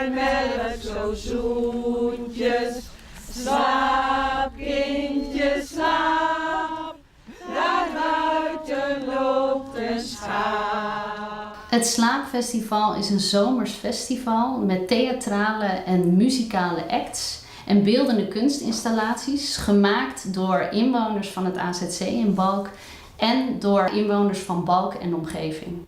en melk zo zoetjes. Slaap, kindje, slaap, daar buiten loopt een schaap. Het Slaapfestival is een zomers festival met theatrale en muzikale acts en beeldende kunstinstallaties gemaakt door inwoners van het AZC in Balk en door inwoners van Balk en omgeving.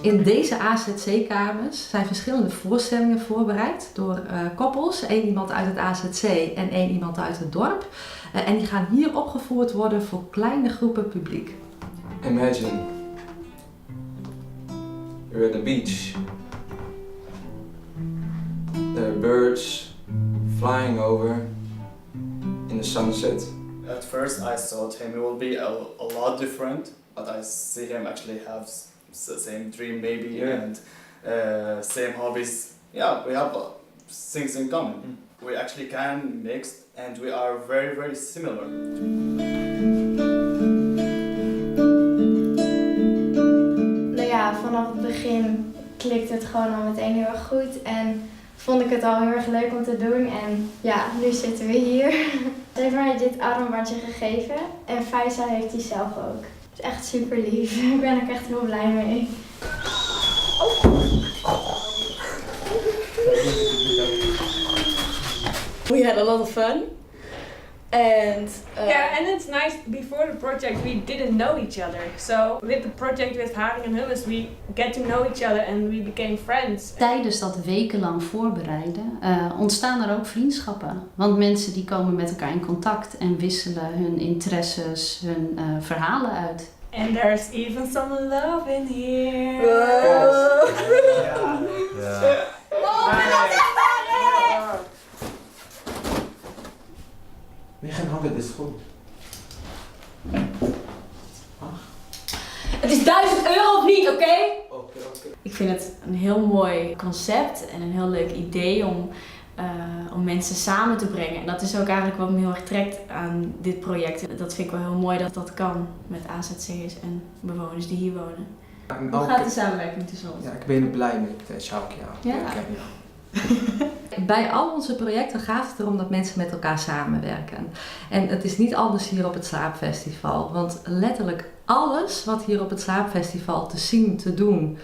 In deze AZC-kamers zijn verschillende voorstellingen voorbereid door koppels. 1 iemand uit het AZC en 1 iemand uit het dorp. En die gaan hier opgevoerd worden voor kleine groepen publiek. Imagine you're at the beach. There are birds flying over in the sunset. At first I thought him will be a lot different, but I see him actually have the same dream maybe, Yeah. and same hobbies. Yeah, we have things in common. We actually can mix and we are very, very similar. Nou ja, vanaf het begin klikte het gewoon al meteen heel erg goed en vond ik het al heel erg leuk om te doen en ja, nu zitten we hier. Ze heeft mij dit armbandje gegeven en Faiza heeft die zelf ook. Het is echt super lief. Ik ben er echt heel blij mee. We had a lot of fun. And yeah, and it's nice, before the project we didn't know each other. So with the project with Haring en Hummus we get to know each other and we became friends. Tijdens dat wekenlang voorbereiden ontstaan er ook vriendschappen. Want mensen die komen met elkaar in contact en wisselen hun interesses, hun verhalen uit. And there's even some love in here. We gaan hangen, dit is goed. Het is €1000 of niet, oké? Oké. Ik vind het een heel mooi concept en een heel leuk idee om mensen samen te brengen. En dat is ook eigenlijk wat me heel erg trekt aan dit project. Dat vind ik wel heel mooi dat dat kan met AZC'ers en bewoners die hier wonen. Hoe gaat de samenwerking tussen ons? Ja, ik ben er blij met Sjoukje. Ja. Bij al onze projecten gaat het erom dat mensen met elkaar samenwerken. En het is niet anders hier op het Slaapfestival. Want letterlijk alles wat hier op het Slaapfestival te zien, te doen,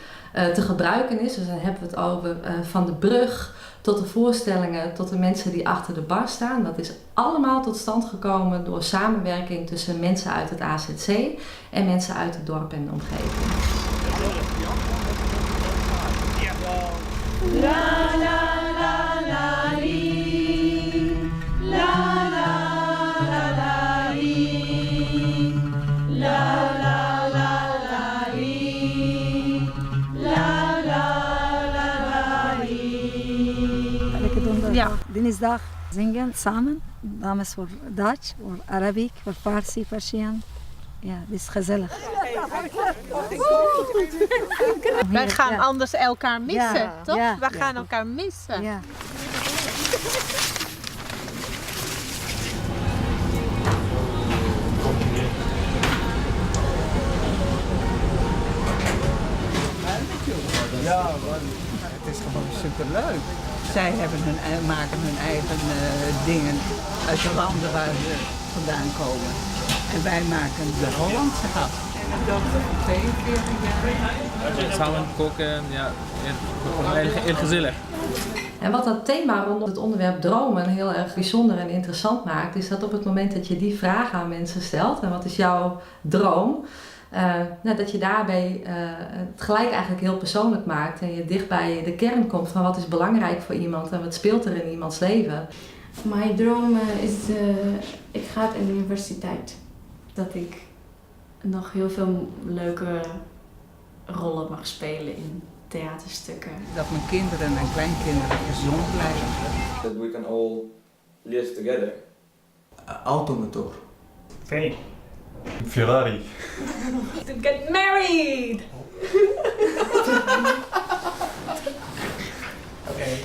te gebruiken is. Dus dan hebben we het over van de brug tot de voorstellingen, tot de mensen die achter de bar staan. Dat is allemaal tot stand gekomen door samenwerking tussen mensen uit het AZC en mensen uit het dorp en de omgeving. La la la la li, la la la la li, la la la la li, la la la la li. Elke donderdag, dinsdag zingen samen. Dames voor Duits, voor Arabisch, voor Farsi, Persian. Ja, dit is gezellig. Wij gaan anders elkaar missen, toch? Ja, Wij gaan elkaar missen. Ja. Ja, het is gewoon superleuk. Zij maken hun eigen dingen uit de landen waar ze vandaan komen. En wij maken de Hollandse hap. En dat is 42 jaar. Samen koken, ja, heel gezellig. En wat dat thema rondom het onderwerp dromen heel erg bijzonder en interessant maakt, is dat op het moment dat je die vraag aan mensen stelt, en wat is jouw droom, dat je daarbij het gelijk eigenlijk heel persoonlijk maakt en je dicht bij de kern komt van wat is belangrijk voor iemand en wat speelt er in iemands leven. Mijn droom is, ik ga naar de universiteit. Dat ik nog heel veel leuke rollen mag spelen in theaterstukken. Dat mijn kinderen en kleinkinderen gezond blijven. That we can all live together. Automotor. Fame. Ferrari. To get married!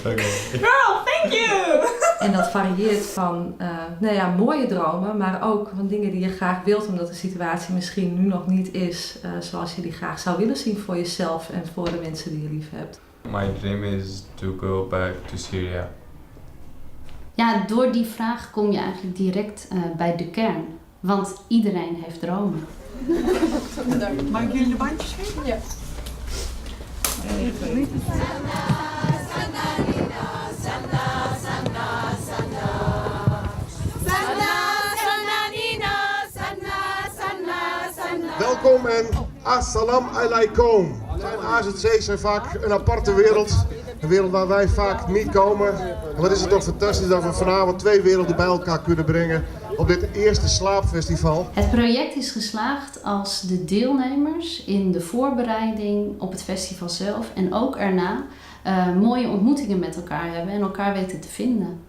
Okay. Girl, thank you! En dat varieert van mooie dromen, maar ook van dingen die je graag wilt, omdat de situatie misschien nu nog niet is zoals je die graag zou willen zien voor jezelf en voor de mensen die je lief hebt. My dream is to go back to Syria. Ja, door die vraag kom je eigenlijk direct bij de kern. Want iedereen heeft dromen. Mag ik jullie de bandjes geven? Ja. Welkom en assalamu alaikum. AZC's zijn vaak een aparte wereld. Een wereld waar wij vaak niet komen. En wat is het toch fantastisch dat we vanavond 2 werelden bij elkaar kunnen brengen op dit eerste slaapfestival. Het project is geslaagd als de deelnemers in de voorbereiding op het festival zelf en ook erna mooie ontmoetingen met elkaar hebben en elkaar weten te vinden.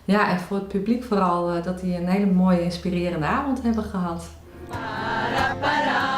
Ja, en voor het publiek vooral dat die een hele mooie inspirerende avond hebben gehad. Para, para.